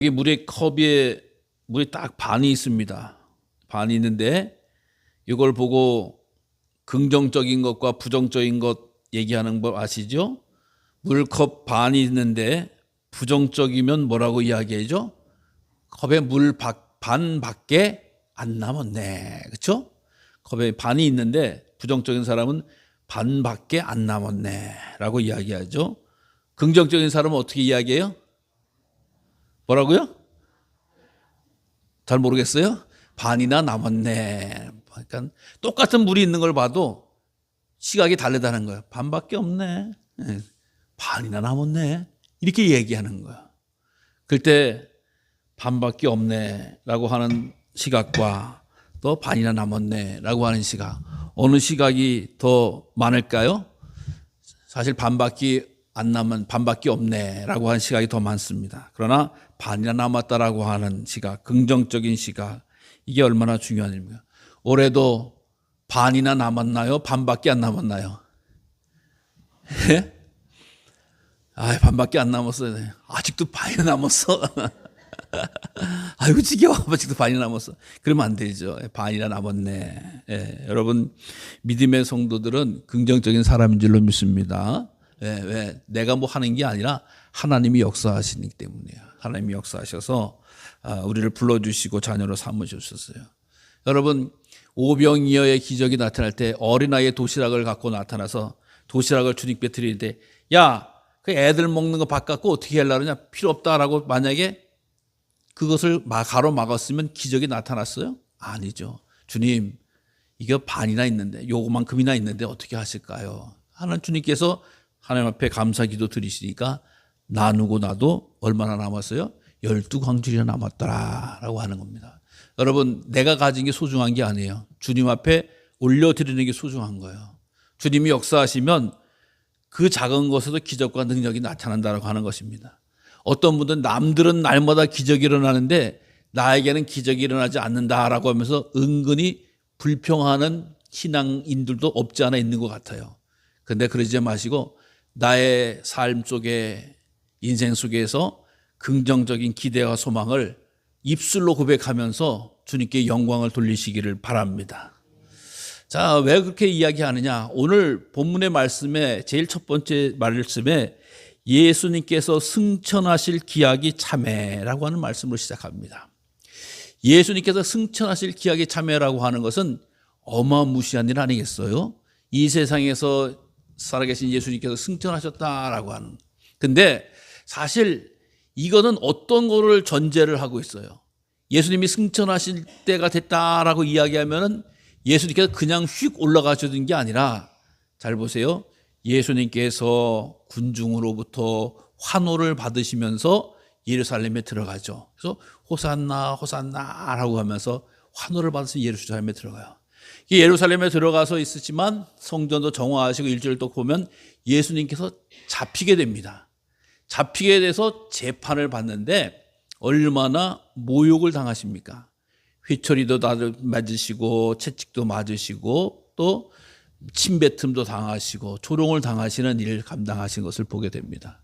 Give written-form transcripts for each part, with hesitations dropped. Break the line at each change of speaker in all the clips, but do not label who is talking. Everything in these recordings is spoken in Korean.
이 물의 컵에 물이 딱 반이 있습니다. 반이 있는데 이걸 보고 긍정적인 것과 부정적인 것 얘기하는 법 아시죠? 물컵 반이 있는데 부정적이면 뭐라고 이야기하죠? 컵에 물 반밖에 안 남았네. 그렇죠? 컵에 반이 있는데 부정적인 사람은 반밖에 안 남았네 라고 이야기하죠. 긍정적인 사람은 어떻게 이야기해요? 뭐라고요? 잘 모르겠어요? 반이나 남았네. 그러니까 똑같은 물이 있는 걸 봐도 시각이 다르다는 거예요. 반밖에 없네. 반이나 남았네. 이렇게 얘기하는 거야. 그때 반밖에 없네 라고 하는 시각과 또 반이나 남았네 라고 하는 시각, 어느 시각이 더 많을까요? 사실 반밖에 안 남은, 반밖에 없네 라고 하는 시각이 더 많습니다. 그러나 반이나 남았다라고 하는 시각, 긍정적인 시각, 이게 얼마나 중요한 일입니까? 올해도 반이나 남았나요? 반밖에 안 남았나요? 예? 반밖에 안 남았어요. 아직도 반이나 남았어. 아이고 지겨워. 아직도 반이나 남았어. 그러면 안 되죠. 반이나 남았네. 예, 여러분 믿음의 성도들은 긍정적인 사람인 줄로 믿습니다. 왜? 내가 뭐 하는 게 아니라 하나님이 역사하시기 때문이에요. 하나님이 역사하셔서 우리를 불러주시고 자녀로 삼으셨어요. 여러분 오병이어의 기적이 나타날 때 어린아이의 도시락을 갖고 나타나서 도시락을 주님께 드리는데 야, 그 애들 먹는 거 바꿔갖고 어떻게 하려고 그러냐? 필요 없다라고 만약에 그것을 가로막았으면 기적이 나타났어요? 아니죠. 주님, 이게 반이나 있는데, 요거만큼이나 있는데 어떻게 하실까요? 하나님 주님께서 하나님 앞에 감사 기도 드리시니까 나누고 나도 얼마나 남았어요? 12광줄이나 남았더라라고 하는 겁니다. 여러분, 내가 가진 게 소중한 게 아니에요. 주님 앞에 올려드리는 게 소중한 거예요. 주님이 역사하시면 그 작은 것에도 기적과 능력이 나타난다고 하는 것입니다. 어떤 분들은 남들은 날마다 기적이 일어나는데 나에게는 기적이 일어나지 않는다라고 하면서 은근히 불평하는 신앙인들도 없지 않아 있는 것 같아요. 그런데 그러지 마시고 나의 삶 속에, 인생 속에서 긍정적인 기대와 소망을 입술로 고백하면서 주님께 영광을 돌리시기를 바랍니다. 자, 왜 그렇게 이야기하느냐? 오늘 본문의 말씀에 제일 첫 번째 말씀에 예수님께서 승천하실 기약이 참회라고 하는 말씀으로 시작합니다. 예수님께서 승천하실 기약이 참회라고 하는 것은 어마무시한 일 아니겠어요? 이 세상에서 살아계신 예수님께서 승천하셨다라고 하는. 근데 사실 이거는 어떤 거를 전제를 하고 있어요. 예수님이 승천하실 때가 됐다라고 이야기하면은 예수님께서 그냥 휙 올라가시는 게 아니라, 잘 보세요. 예수님께서 군중으로부터 환호를 받으시면서 예루살렘에 들어가죠. 그래서 호산나 호산나라고 하면서 환호를 받으면서 예루살렘에 들어가요. 예루살렘에 들어가서 있었지만 성전도 정화하시고 1절을 또 보면 예수님께서 잡히게 됩니다. 잡히게 돼서 재판을 받는데 얼마나 모욕을 당하십니까? 회초리도 맞으시고 채찍도 맞으시고 또 침뱉음도 당하시고 조롱을 당하시는 일을 감당하신 것을 보게 됩니다.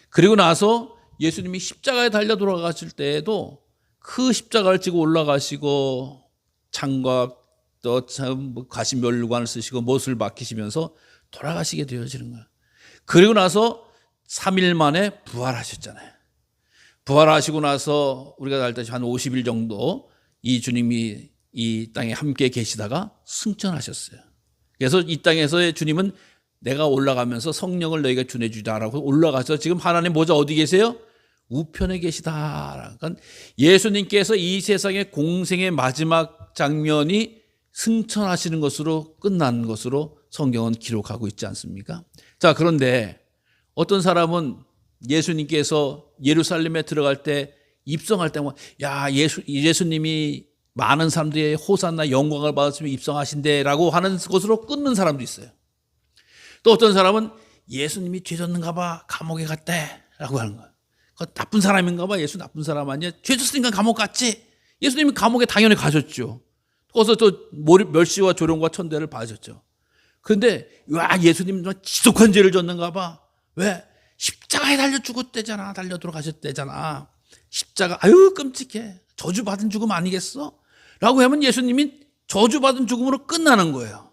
그리고 나서 예수님이 십자가에 달려 돌아가실 때에도 그 십자가를 지고 올라가시고 창과 또 가시면류관을 쓰시고 못을 박히시면서 돌아가시게 되어지는 거예요. 그리고 나서 3일 만에 부활하셨잖아요. 부활하시고 나서 우리가 알다시피 한 50일 정도 이 주님이 이 땅에 함께 계시다가 승천하셨어요. 그래서 이 땅에서의 주님은 내가 올라가면서 성령을 너희가 주내주자라고 올라가서 지금 하나님 보좌 어디 계세요? 우편에 계시다. 그러니까 예수님께서 이 세상의 공생의 마지막 장면이 승천하시는 것으로 끝난 것으로 성경은 기록하고 있지 않습니까? 자, 그런데 어떤 사람은 예수님께서 예루살렘에 들어갈 때 입성할 때만 예수님이 많은 사람들이 호산나 영광을 받았으면 입성하신대라고 하는 것으로 끊는 사람도 있어요. 또 어떤 사람은 예수님이 죄 졌는가 봐 감옥에 갔대라고 하는 거예요. 나쁜 사람인가 봐. 예수 나쁜 사람 아니야? 죄 졌으니까 감옥 갔지. 예수님이 감옥에 당연히 가셨죠. 거기서 또 멸시와 조롱과 천대를 받으셨죠. 그런데 예수님 지독한 죄를 졌는가 봐. 왜? 십자가에 달려 죽었대잖아. 달려 들어가셨대잖아. 십자가 아유 끔찍해. 저주받은 죽음 아니겠어? 라고 하면 예수님이 저주받은 죽음으로 끝나는 거예요.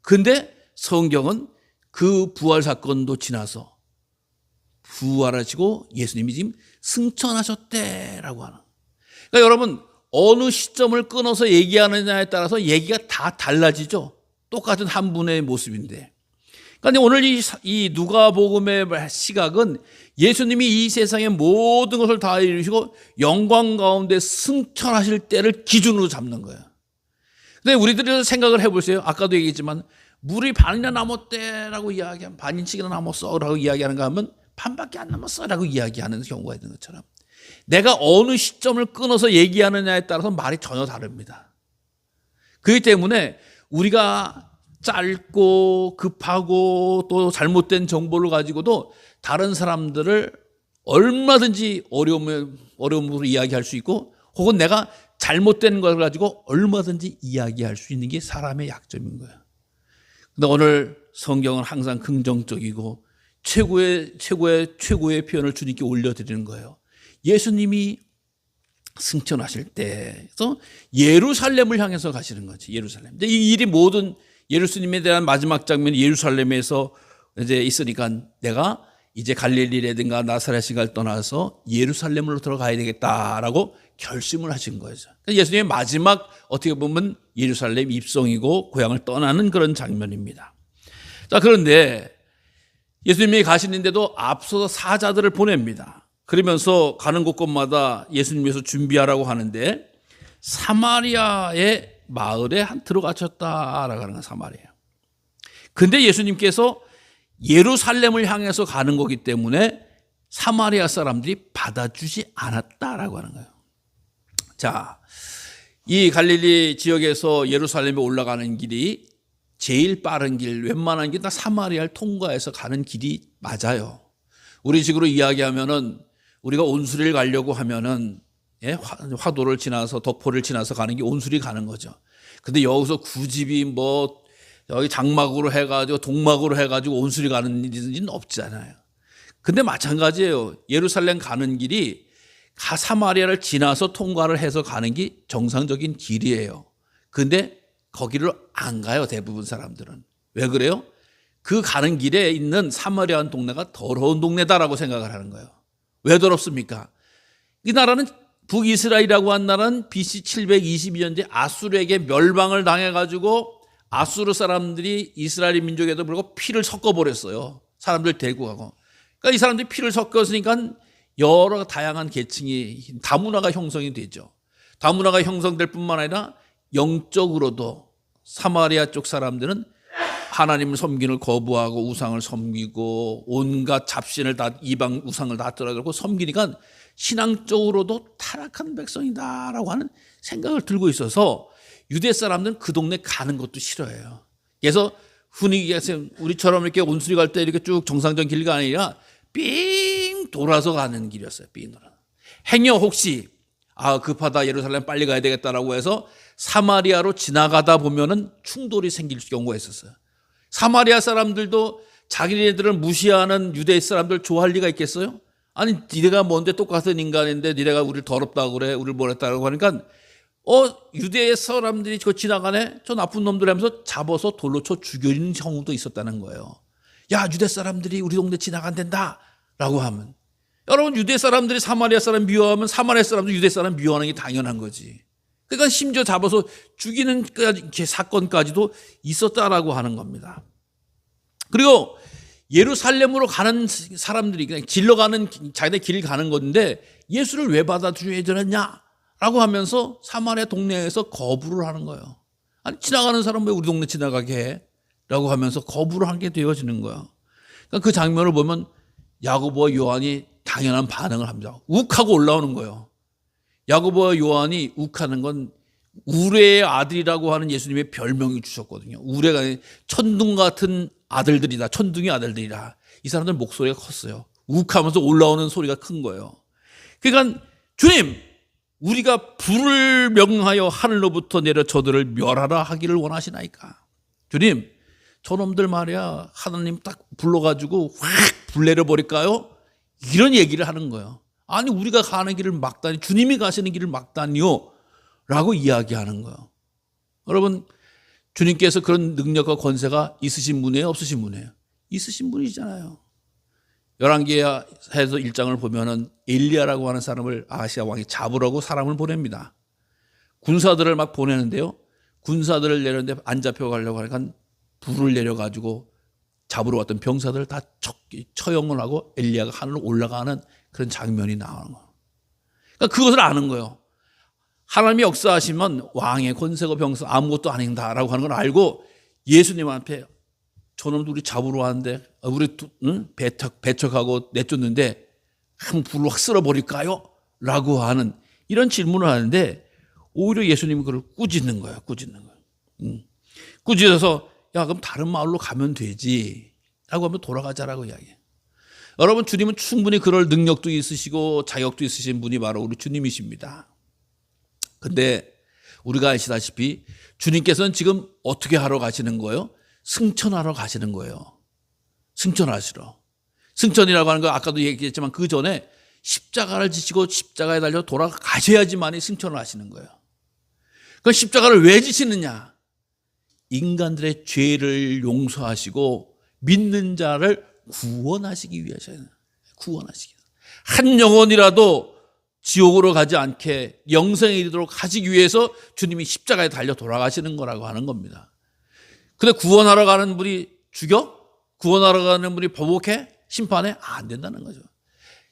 근데 성경은 그 부활 사건도 지나서 부활하시고 예수님이 지금 승천하셨대라고 하는. 그러니까 여러분 어느 시점을 끊어서 얘기하느냐에 따라서 얘기가 다 달라지죠. 똑같은 한 분의 모습인데. 그러니까 오늘 이 누가복음의 시각은 예수님이 이 세상의 모든 것을 다 이루시고 영광 가운데 승천하실 때를 기준으로 잡는 거예요. 근데 우리들이 생각을 해보세요. 아까도 얘기했지만 물이 반이나 남았대라고 이야기하면 반인씩이나 남았어라고 이야기하는가 하면 반밖에 안 남았어라고 이야기하는 경우가 있는 것처럼 내가 어느 시점을 끊어서 얘기하느냐에 따라서 말이 전혀 다릅니다. 그렇기 때문에 우리가 짧고 급하고 또 잘못된 정보를 가지고도 다른 사람들을 얼마든지 어려움으로 이야기할 수 있고 혹은 내가 잘못된 걸 가지고 얼마든지 이야기할 수 있는 게 사람의 약점인 거예요. 근데 오늘 성경은 항상 긍정적이고 최고의 표현을 주님께 올려드리는 거예요. 예수님이 승천하실 때에서 예루살렘을 향해서 가시는 거지. 예루살렘. 근데 이 일이 모든 예루살렘에 대한 마지막 장면이 예루살렘에서 이제 있으니까 내가 이제 갈릴리라든가 나사렛을 떠나서 예루살렘으로 들어가야 되겠다라고 결심을 하신 거죠. 그러니까 예수님의 마지막 어떻게 보면 예루살렘 입성이고 고향을 떠나는 그런 장면입니다. 자, 그런데 예수님이 가시는데도 앞서서 사자들을 보냅니다. 그러면서 가는 곳곳마다 예수님께서 준비하라고 하는데 사마리아의 마을에 들어가셨다라고 하는 거예요. 사마리아. 근데 예수님께서 예루살렘을 향해서 가는 거기 때문에 사마리아 사람들이 받아주지 않았다라고 하는 거예요. 자, 이 갈릴리 지역에서 예루살렘에 올라가는 길이 제일 빠른 길, 웬만한 게 다 사마리아를 통과해서 가는 길이 맞아요. 우리 식으로 이야기하면은 우리가 온수리를 가려고 하면은 화도를 지나서 덕포를 지나서 가는 게 온수리 가는 거죠. 근데 여기서 굳이 뭐 여기 장막으로 해가지고 동막으로 해가지고 온수리 가는 일은 없잖아요. 근데 마찬가지예요. 예루살렘 가는 길이 사마리아를 지나서 통과를 해서 가는 게 정상적인 길이에요. 근데 거기를 안 가요. 대부분 사람들은. 왜 그래요? 그 가는 길에 있는 사마리아 동네가 더러운 동네다라고 생각을 하는 거예요. 왜 더럽습니까? 이 나라는 북이스라엘이라고 한 나라는 BC 722년대 아수르에게 멸망을 당해가지고 아수르 사람들이 이스라엘 민족에도 불구하고 피를 섞어버렸어요. 사람들 데리고 가고. 그러니까 이 사람들이 피를 섞었으니까 여러 다양한 계층이 다문화가 형성이 되죠. 다문화가 형성될 뿐만 아니라 영적으로도 사마리아 쪽 사람들은 하나님을 섬기는 걸 거부하고 우상을 섬기고 온갖 잡신을 다 이방 우상을 다 들어들고 섬기니까 신앙적으로도 타락한 백성이다라고 하는 생각을 들고 있어서 유대 사람들은 그 동네 가는 것도 싫어해요. 그래서 분위기가 우리처럼 이렇게 온수리 갈 때 이렇게 쭉 정상적인 길가 아니라 삥 돌아서 가는 길이었어요. 삥 돌아. 행여 혹시 급하다 예루살렘 빨리 가야 되겠다라고 해서 사마리아로 지나가다 보면은 충돌이 생길 경우가 있었어요. 사마리아 사람들도 자기네들을 무시하는 유대 사람들 좋아할 리가 있겠어요? 아니 니네가 뭔데 똑같은 인간인데 니네가 우리를 더럽다고 그래 우리를 뭐랬다고 하니까 유대 사람들이 저 지나가네 저 나쁜 놈들 하면서 잡아서 돌로 쳐 죽이는 경우도 있었다는 거예요. 야 유대 사람들이 우리 동네 지나간댄다 라고 하면 여러분 유대 사람들이 사마리아 사람 미워하면 사마리아 사람도 유대 사람 미워하는 게 당연한 거지. 그러니까 심지어 잡아서 죽이는 사건까지도 있었다라고 하는 겁니다. 그리고 예루살렘으로 가는 사람들이 그냥 질러가는 자기네 길을 가는 건데 예수를 왜 받아주셔야 되느냐라고 하면서 사마리아 동네에서 거부를 하는 거예요. 아니 지나가는 사람 왜 우리 동네 지나가게 해? 라고 하면서 거부를 하게 되어지는 거예요. 그러니까 그 장면을 보면 야고보와 요한이 당연한 반응을 합니다. 욱하고 올라오는 거예요. 야고보와 요한이 욱하는 건 우레의 아들이라고 하는 예수님의 별명이 주셨거든요. 우레가 천둥 같은 아들들이다. 천둥의 아들들이다. 이 사람들 목소리가 컸어요. 욱하면서 올라오는 소리가 큰 거예요. 그러니까 주님 우리가 불을 명하여 하늘로부터 내려 저들을 멸하라 하기를 원하시나이까. 주님 저놈들 말이야 하나님 딱 불러가지고 확 불 내려버릴까요? 이런 얘기를 하는 거예요. 아니 우리가 가는 길을 막다니, 주님이 가시는 길을 막다니요 라고 이야기하는 거예요. 여러분, 주님께서 그런 능력과 권세가 있으신 분이에요, 없으신 분이에요? 있으신 분이잖아요. 열왕기에서 1장을 보면은 엘리야라고 하는 사람을 아하시아 왕이 잡으라고 사람을 보냅니다. 군사들을 막 보내는데요, 군사들을 내렸는데 안 잡혀가려고 하니까 불을 내려가지고 잡으러 왔던 병사들을 다 처형을 하고 엘리야가 하늘로 올라가는 그런 장면이 나오는 거예요. 그러니까 그것을 아는 거예요. 하나님이 역사하시면 왕의 권세고 병사 아무것도 아닌다라고 하는 걸 알고 예수님 앞에 저놈도 우리 잡으러 왔는데 우리 배척하고 내쫓는데 한번 불로 확 쓸어버릴까요? 라고 하는 이런 질문을 하는데 오히려 예수님이 그걸 꾸짖는 거예요. 꾸짖어서 야 그럼 다른 마을로 가면 되지 라고 하면 돌아가자라고 이야기해요. 여러분, 주님은 충분히 그럴 능력도 있으시고 자격도 있으신 분이 바로 우리 주님이십니다. 근데 우리가 아시다시피 주님께서는 지금 어떻게 하러 가시는 거예요? 승천하러 가시는 거예요. 승천하시러. 승천이라고 하는 거 아까도 얘기했지만 그 전에 십자가를 지시고 십자가에 달려 돌아가셔야지만이 승천을 하시는 거예요. 그 십자가를 왜 지시느냐? 인간들의 죄를 용서하시고 믿는 자를 구원하시기 위해서요. 구원하시기 위해서. 한 영혼이라도 지옥으로 가지 않게 영생에 이르도록 하시기 위해서 주님이 십자가에 달려 돌아가시는 거라고 하는 겁니다. 근데 구원하러 가는 분이 죽여? 구원하러 가는 분이 보복해? 심판해? 안 된다는 거죠.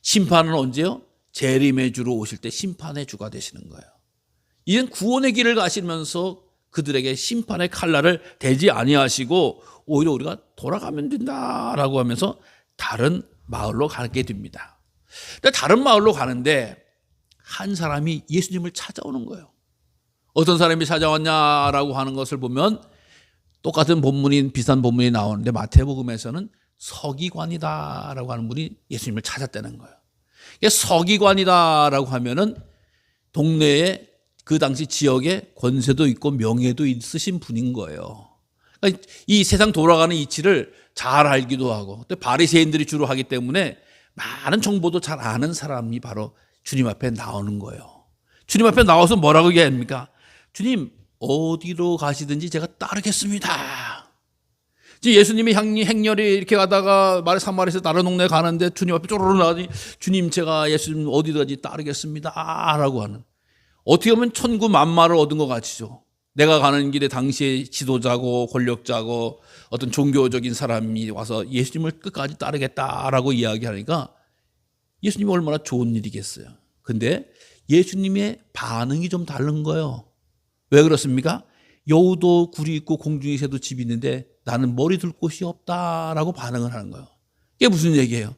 심판은 언제요? 재림의 주로 오실 때 심판의 주가 되시는 거예요. 이젠 구원의 길을 가시면서 그들에게 심판의 칼날을 대지 아니하시고 오히려 우리가 돌아가면 된다라고 하면서 다른 마을로 가게 됩니다. 근데 다른 마을로 가는데 한 사람이 예수님을 찾아오는 거예요. 어떤 사람이 찾아왔냐라고 하는 것을 보면 똑같은 본문인 비슷한 본문이 나오는데 마태복음에서는 서기관이다라고 하는 분이 예수님을 찾았다는 거예요. 서기관이다라고 하면은 동네에 그 당시 지역에 권세도 있고 명예도 있으신 분인 거예요. 그러니까 이 세상 돌아가는 이치를 잘 알기도 하고 또 바리새인들이 주로 하기 때문에 많은 정보도 잘 아는 사람이 바로 주님 앞에 나오는 거예요. 주님 앞에 나와서 뭐라고 얘기합니까? 주님, 어디로 가시든지 제가 따르겠습니다. 예수님이 행렬이 이렇게 가다가 사마리아에서 다른 동네 가는데 주님 앞에 쪼르르 나가니 주님, 제가 예수님 어디든지 따르겠습니다 라고 하는, 어떻게 보면 천구만마를 얻은 것 같이죠. 내가 가는 길에 당시에 지도자고 권력자고 어떤 종교적인 사람이 와서 예수님을 끝까지 따르겠다라고 이야기하니까 예수님이 얼마나 좋은 일이겠어요. 근데 예수님의 반응이 좀 다른 거예요. 왜 그렇습니까? 여우도 굴이 있고 공중에 새도 집이 있는데 나는 머리 둘 곳이 없다라고 반응을 하는 거예요. 이게 무슨 얘기예요?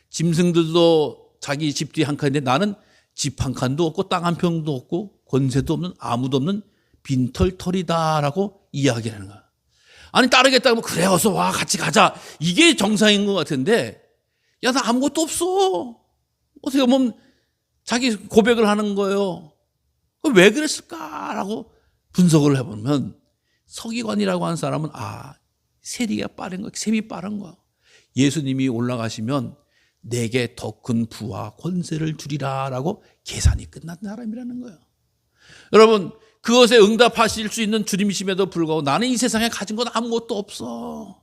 짐승들도 자기 집 뒤에 한 칸인데 나는 집 한 칸도 없고 땅 한 평도 없고 권세도 없는 아무도 없는 빈털털이다라고 이야기하는 거예요. 아니 따르겠다고 그래 어서 와 같이 가자, 이게 정상인 것 같은데 야 나 아무것도 없어, 어떻게 보면 자기 고백을 하는 거예요. 왜 그랬을까라고 분석을 해보면 서기관이라고 하는 사람은 세리가 빠른 거, 셈이 빠른 거야. 예수님이 올라가시면 내게 더 큰 부와 권세를 주리라라고 계산이 끝난 사람이라는 거예요. 여러분, 그것에 응답하실 수 있는 주님이심에도 불구하고 나는 이 세상에 가진 건 아무것도 없어.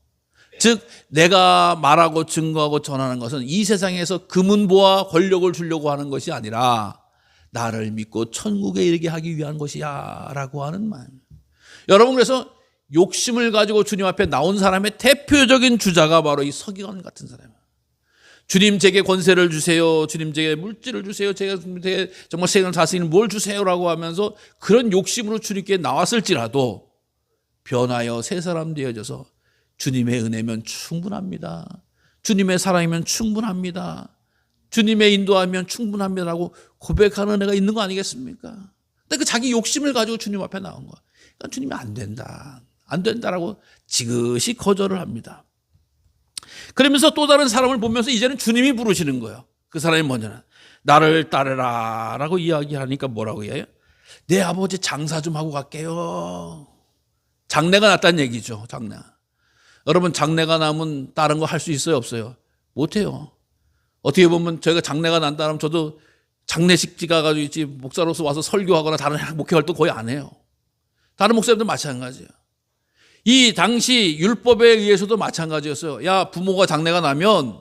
즉 내가 말하고 증거하고 전하는 것은 이 세상에서 금은보와 권력을 주려고 하는 것이 아니라 나를 믿고 천국에 이르게 하기 위한 것이야 라고 하는 말. 여러분, 그래서 욕심을 가지고 주님 앞에 나온 사람의 대표적인 주자가 바로 이 서기관 같은 사람이에요. 주님 제게 권세를 주세요, 주님 제게 물질을 주세요, 제가 정말 세상을 다스리는 뭘 주세요라고 하면서 그런 욕심으로 주님께 나왔을지라도 변하여 새 사람 되어져서 주님의 은혜면 충분합니다, 주님의 사랑이면 충분합니다, 주님의 인도하면 충분합니다라고 고백하는 은혜가 있는 거 아니겠습니까? 근데 그 자기 욕심을 가지고 주님 앞에 나온 거야. 그러니까 주님이 안 된다라고 지그시 거절을 합니다. 그러면서 또 다른 사람을 보면서 이제는 주님이 부르시는 거예요. 그 사람이 뭐냐면 나를 따르라 라고 이야기하니까 뭐라고 해요? 내 아버지 장사 좀 하고 갈게요. 장래가 났다는 얘기죠. 장래. 여러분, 장래가 나면 다른 거 할 수 있어요, 없어요? 못해요. 어떻게 보면 저희가 장래가 난다면 저도 장례식 가가지고 있지 목사로서 와서 설교하거나 다른 목회 활동 거의 안 해요. 다른 목사님도 마찬가지예요. 이 당시 율법에 의해서도 마찬가지였어요. 야, 부모가 장례가 나면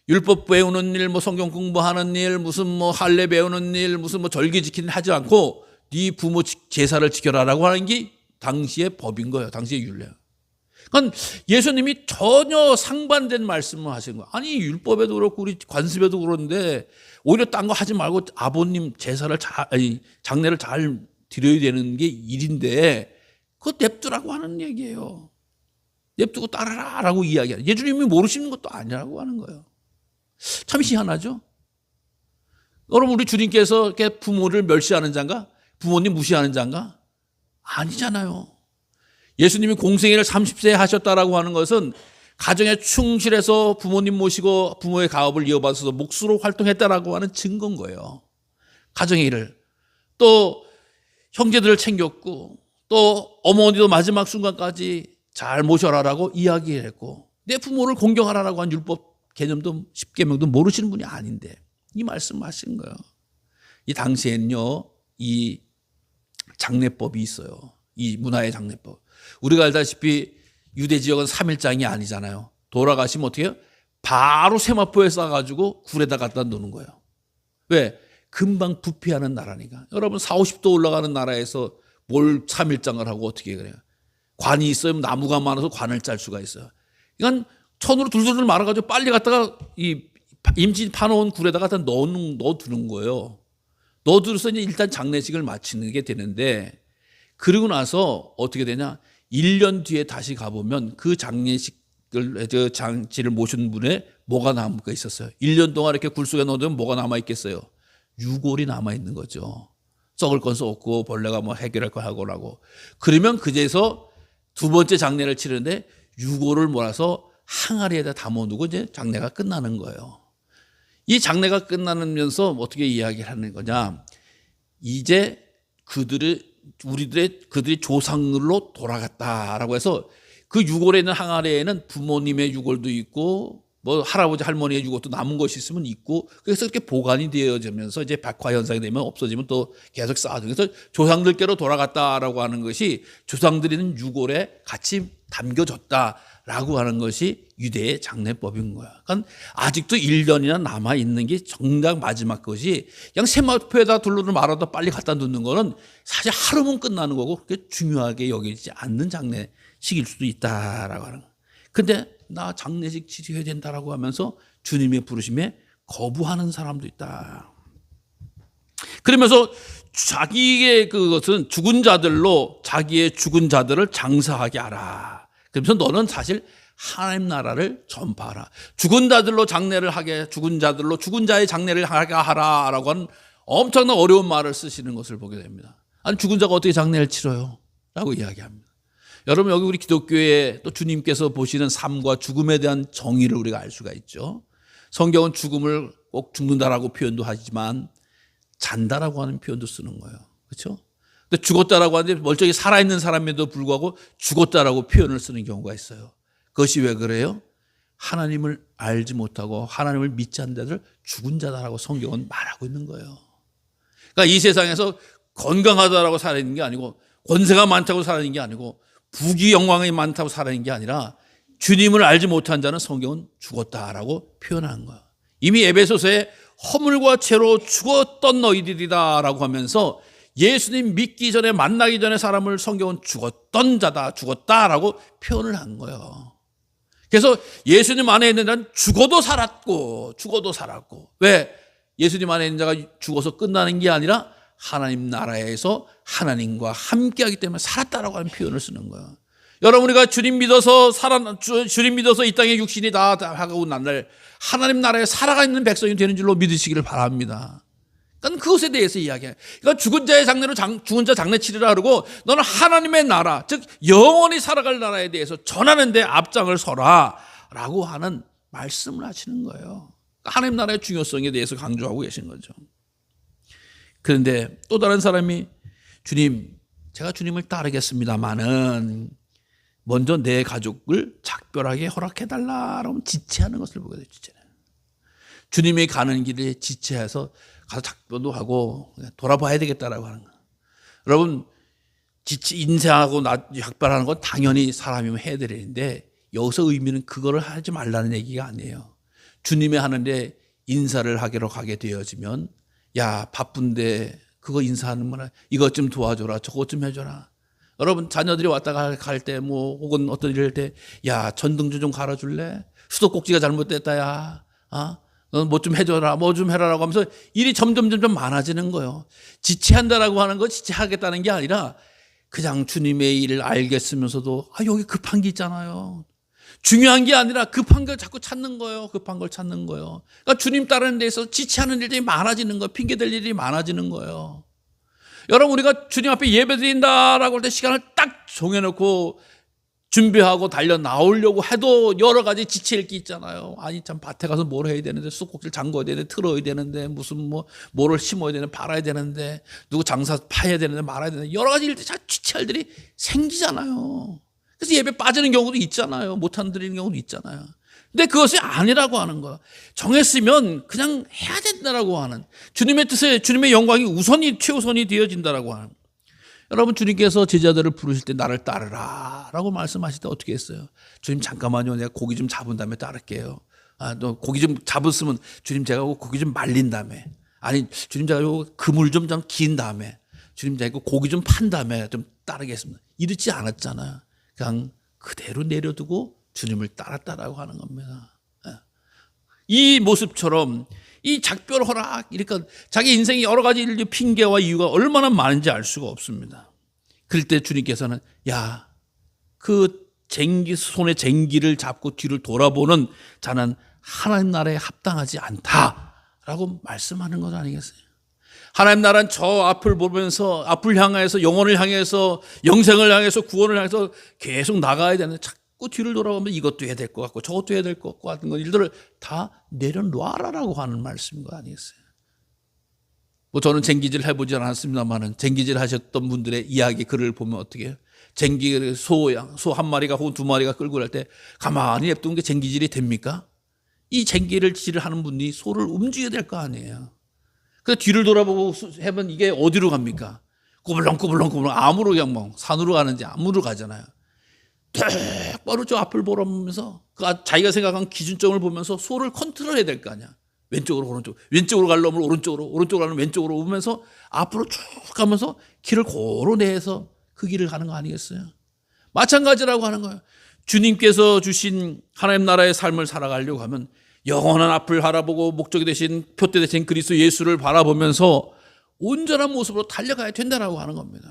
율법 배우는 일, 뭐 성경 공부하는 일, 무슨 뭐 할례 배우는 일, 무슨 뭐 절기 지키는 일 하지 않고 네 부모 제사를 지켜라라고 하는 게 당시의 법인 거예요. 당시의 율례예요. 그러니까 예수님이 전혀 상반된 말씀을 하신 거예요. 아니, 율법에도 그렇고 우리 관습에도 그런데 오히려 딴 거 하지 말고 아버님 제사를 장례를 잘 드려야 되는 게 일인데 그거 냅두라고 하는 얘기예요. 냅두고 따라라라고 이야기하는. 예수님이 모르시는 것도 아니라고 하는 거예요. 참 희한하죠? 여러분, 우리 주님께서 이렇게 부모를 멸시하는 자인가? 부모님 무시하는 자인가? 아니잖아요. 예수님이 공생애를 30세에 하셨다라고 하는 것은 가정에 충실해서 부모님 모시고 부모의 가업을 이어받아서 몫으로 활동했다라고 하는 증거인 거예요. 가정의 일을. 또 형제들을 챙겼고 또 어머니도 마지막 순간까지 잘 모셔라라고 이야기를 했고 내 부모를 공경하라라고 한 율법 개념도 10계명도 모르시는 분이 아닌데 이 말씀하신 거예요. 이 당시에는요, 이 장례법이 있어요. 이 문화의 장례법. 우리가 알다시피 유대 지역은 3일장이 아니잖아요. 돌아가시면 어떻게 해요? 바로 세마포에 싸가지고 굴에다 갖다 놓는 거예요. 왜? 금방 부패하는 나라니까. 여러분 40, 50도 올라가는 나라에서 뭘 3일장을 하고 어떻게 그래요? 관이 있어요. 나무가 많아서 관을 짤 수가 있어요. 그러니까 천으로 둘둘 말아가지고 빨리 갖다가 이 임시 파놓은 굴에다가 넣어두는 거예요. 넣어두어서 이제 일단 장례식을 마치는 게 되는데 그러고 나서 어떻게 되냐? 1년 뒤에 다시 가보면 그 장례식을, 장치를 모신 분의 뭐가 남아 있었어요. 1년 동안 이렇게 굴 속에 넣어두면 뭐가 남아 있겠어요? 유골이 남아 있는 거죠. 썩을 건 썩고 벌레가 뭐 해결할 거 하고라고. 그러면 그제서 두 번째 장례를 치르는데 유골을 몰아서 항아리에다 담아두고 이제 장례가 끝나는 거예요. 이 장례가 끝나면서 어떻게 이야기를 하는 거냐? 이제 그들이 조상으로 돌아갔다라고 해서 그 유골에 있는 항아리에는 부모님의 유골도 있고 뭐 할아버지 할머니의 유골도 남은 것이 있으면 있고 그래서 이렇게 보관이 되어지면서 이제 백화 현상이 되면 없어지면 또 계속 쌓아두고 그래서 조상들께로 돌아갔다라고 하는 것이 조상들이 있는 유골에 같이 담겨졌다라고 하는 것이 유대의 장례법인 거야. 그러니까 아직도 1년이나 남아 있는 게 정작 마지막 것이 그냥 세마포에다 둘러를 말아도 빨리 갖다 놓는 거는 사실 하루면 끝나는 거고 그렇게 중요하게 여기지 않는 장례식일 수도 있다라고 하는 거야. 근데 나 장례식 치료해야 된다라고 하면서 주님의 부르심에 거부하는 사람도 있다. 그러면서 자기의 그것은 죽은 자들로 자기의 죽은 자들을 장사하게 하라. 그러면서 너는 사실 하나님 나라를 전파하라. 죽은 자들로 장례를 하게, 죽은 자들로 죽은 자의 장례를 하게 하라라고 하는 엄청난 어려운 말을 쓰시는 것을 보게 됩니다. 아니, 죽은 자가 어떻게 장례를 치러요? 라고 이야기합니다. 여러분, 여기 우리 기독교에 또 주님께서 보시는 삶과 죽음에 대한 정의를 우리가 알 수가 있죠. 성경은 죽음을 꼭 죽는다라고 표현도 하지만 잔다라고 하는 표현도 쓰는 거예요. 그렇죠? 근데 죽었다라고 하는데 멀쩡히 살아있는 사람에도 불구하고 죽었다라고 표현을 쓰는 경우가 있어요. 그것이 왜 그래요? 하나님을 알지 못하고 하나님을 믿지 않는 자들 죽은 자다라고 성경은 말하고 있는 거예요. 그러니까 이 세상에서 건강하다라고 살아있는 게 아니고 권세가 많다고 살아있는 게 아니고 부귀 영광이 많다고 살아있는 게 아니라 주님을 알지 못한 자는 성경은 죽었다라고 표현한 거예요. 이미 에베소서에 허물과 죄로 죽었던 너희들이다라고 하면서 예수님 믿기 전에 만나기 전에 사람을 성경은 죽었던 자다, 죽었다라고 표현을 한 거예요. 그래서 예수님 안에 있는 자는 죽어도 살았고 왜? 예수님 안에 있는 자가 죽어서 끝나는 게 아니라 하나님 나라에서 하나님과 함께하기 때문에 살았다라고 하는 표현을 쓰는 거예요. 여러분, 우리가 주님 믿어서 이 땅에 육신이 다 하고 난 날 하나님 나라에 살아가 있는 백성이 되는 줄로 믿으시기를 바랍니다. 그러니까 그것에 대해서 이야기해요. 그러니까 죽은 자의 장례로 죽은 자 장례 치르라 그러고 너는 하나님의 나라, 즉 영원히 살아갈 나라에 대해서 전하는 데 앞장을 서라라고 하는 말씀을 하시는 거예요. 하나님 나라의 중요성에 대해서 강조하고 계신 거죠. 그런데 또 다른 사람이 주님, 제가 주님을 따르겠습니다마는 먼저 내 가족을 작별하게 허락해달라라고 지체하는 것을 보게 되죠. 주님이 가는 길에 지체해서 가서 작별도 하고 돌아봐야 되겠다라고 하는 거예요. 여러분, 인사하고 작별하는 건 당연히 사람이면 해야 되는데 여기서 의미는 그거를 하지 말라는 얘기가 아니에요. 주님이 하는데 인사를 하기로 가게 되어지면 야, 바쁜데 그거 인사하는 거나 이것 좀 도와줘라, 저것 좀 해줘라. 여러분, 자녀들이 왔다 갈 때 뭐 혹은 어떤 일을 할 때 야, 전등주 좀 갈아줄래? 수도꼭지가 잘못됐다. 야, 너 뭐 좀 해줘라, 뭐 좀 해라라고 하면서 일이 점점 많아지는 거예요. 지체한다라고 하는 거 지체하겠다는 게 아니라 그냥 주님의 일을 알겠으면서도 여기 급한 게 있잖아요. 중요한 게 아니라 급한 걸 자꾸 찾는 거예요. 급한 걸 찾는 거예요. 그러니까 주님 따르는 데서 지체하는 일들이 많아지는 거예요. 핑계댈 일이 많아지는 거예요. 여러분, 우리가 주님 앞에 예배 드린다라고 할 때 시간을 딱 정해놓고 준비하고 달려 나오려고 해도 여러 가지 지체일 게 있잖아요. 아니, 참, 밭에 가서 뭘 해야 되는데, 쑥국질 잠궈야 되는데, 틀어야 되는데, 무슨 뭐를 심어야 되는데, 팔아야 되는데, 누구 장사 파야 되는데, 말아야 되는데, 여러 가지 일들이 다 지체할 일이 생기잖아요. 그래서 예배 빠지는 경우도 있잖아요. 못한 드리는 경우도 있잖아요. 근데 그것이 아니라고 하는 거야. 정했으면 그냥 해야 된다라고 하는, 주님의 뜻에 주님의 영광이 최우선이 되어진다라고 하는. 여러분, 주님께서 제자들을 부르실 때 나를 따르라 라고 말씀하실 때 어떻게 했어요? 주님, 잠깐만요. 내가 고기 좀 잡은 다음에 따를게요. 너 고기 좀 잡았으면 주님, 제가 고기 좀 말린 다음에, 아니, 주님, 제가 그물 좀 긴 다음에, 주님, 제가 고기 좀 판 다음에 좀 따르겠습니다. 이렇지 않았잖아요. 그냥 그대로 내려두고 주님을 따랐다라고 하는 겁니다. 이 모습처럼 이 작별 허락, 그러니까 자기 인생에 여러 가지 핑계와 이유가 얼마나 많은지 알 수가 없습니다. 그럴 때 주님께서는 야, 그 손에 쟁기를 잡고 뒤를 돌아보는 자는 하나님 나라에 합당하지 않다라고 말씀하는 것 아니겠어요? 하나님 나라는 저 앞을 보면서, 앞을 향해서, 영혼을 향해서, 영생을 향해서, 구원을 향해서 계속 나가야 되는데 자꾸 뒤를 돌아보면 이것도 해야 될 것 같고 저것도 해야 될 것 같고 일들을 다 내려놓아라라고 하는 말씀인 거 아니겠어요? 저는 쟁기질 해보지 않았습니다만은 쟁기질 하셨던 분들의 이야기 글을 보면 어떻게 해요? 소 한 마리가 혹은 두 마리가 끌고 갈 때 가만히 냅두는 게 쟁기질이 됩니까? 이 쟁기를 하는 분이 소를 움직여야 될 거 아니에요. 그 뒤를 돌아보고 하면 이게 어디로 갑니까? 꾸불렁꾸불렁 암으로 그냥 산으로 가는지 암으로 가잖아요. 똑바로 저 앞을 보면서 자기가 생각한 기준점을 보면서 소를 컨트롤해야 될 거 아니야. 왼쪽으로 오른쪽, 왼쪽으로 가려면 오른쪽으로 가려면 왼쪽으로 오면서 앞으로 쭉 가면서 길을 고루 내서 그 길을 가는 거 아니겠어요? 마찬가지라고 하는 거예요. 주님께서 주신 하나님 나라의 삶을 살아가려고 하면 영원한 앞을 바라보고 목적이 되신 표대 되신 그리스도 예수를 바라보면서 온전한 모습으로 달려가야 된다라고 하는 겁니다.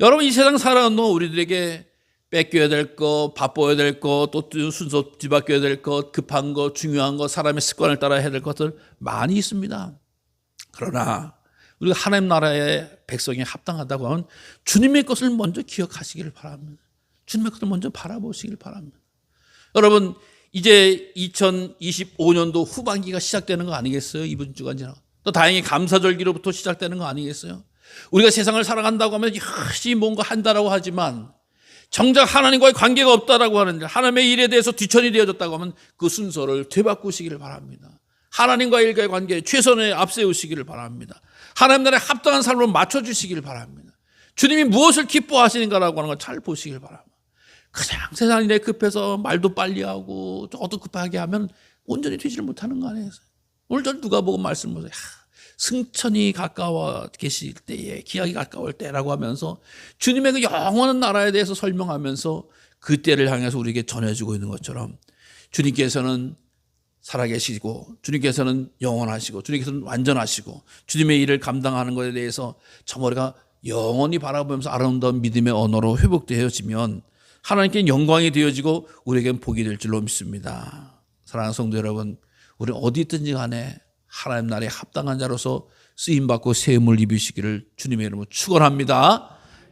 여러분, 이 세상 살아가는 동안 우리들에게 뺏겨야 될 것, 바빠야 될 것, 또 순서 뒤바뀌어야 될 것, 급한 것, 중요한 것, 사람의 습관을 따라 해야 될 것들 많이 있습니다. 그러나 우리가 하나님 나라의 백성이 합당하다고 하면 주님의 것을 먼저 기억하시기를 바랍니다. 주님의 것을 먼저 바라보시길 바랍니다. 여러분, 이제 2025년도 후반기가 시작되는 거 아니겠어요? 이번 주가 지나고 또 다행히 감사절기로부터 시작되는 거 아니겠어요? 우리가 세상을 살아간다고 하면 열심히 뭔가 한다라고 하지만 정작 하나님과의 관계가 없다라고 하는데 하나님의 일에 대해서 뒤처리 되어졌다고 하면 그 순서를 되바꾸시기를 바랍니다. 하나님과의 일과의 관계에 최선을 앞세우시기를 바랍니다. 하나님 나라에 합당한 삶으로 맞춰주시기를 바랍니다. 주님이 무엇을 기뻐하시는가라고 하는 걸 잘 보시기를 바랍니다. 그냥 세상 일에 급해서 말도 빨리 하고 저도 급하게 하면 온전히 되지를 못하는 거 아니겠어요? 오늘 전 누가복음 말씀 보세요. 승천이 가까워 계실 때에, 기약이 가까울 때라고 하면서 주님의 그 영원한 나라에 대해서 설명하면서 그 때를 향해서 우리에게 전해주고 있는 것처럼 주님께서는 살아계시고 주님께서는 영원하시고 주님께서는 완전하시고 주님의 일을 감당하는 것에 대해서 저 머리가 영원히 바라보면서 아름다운 믿음의 언어로 회복되어지면 하나님께 영광이 되어지고 우리에겐 복이 될 줄로 믿습니다. 사랑하는 성도 여러분, 우리 어디 있든지 간에 하나님 나라에 합당한 자로서 쓰임받고 세움을 입으시기를 주님의 이름으로 축원합니다.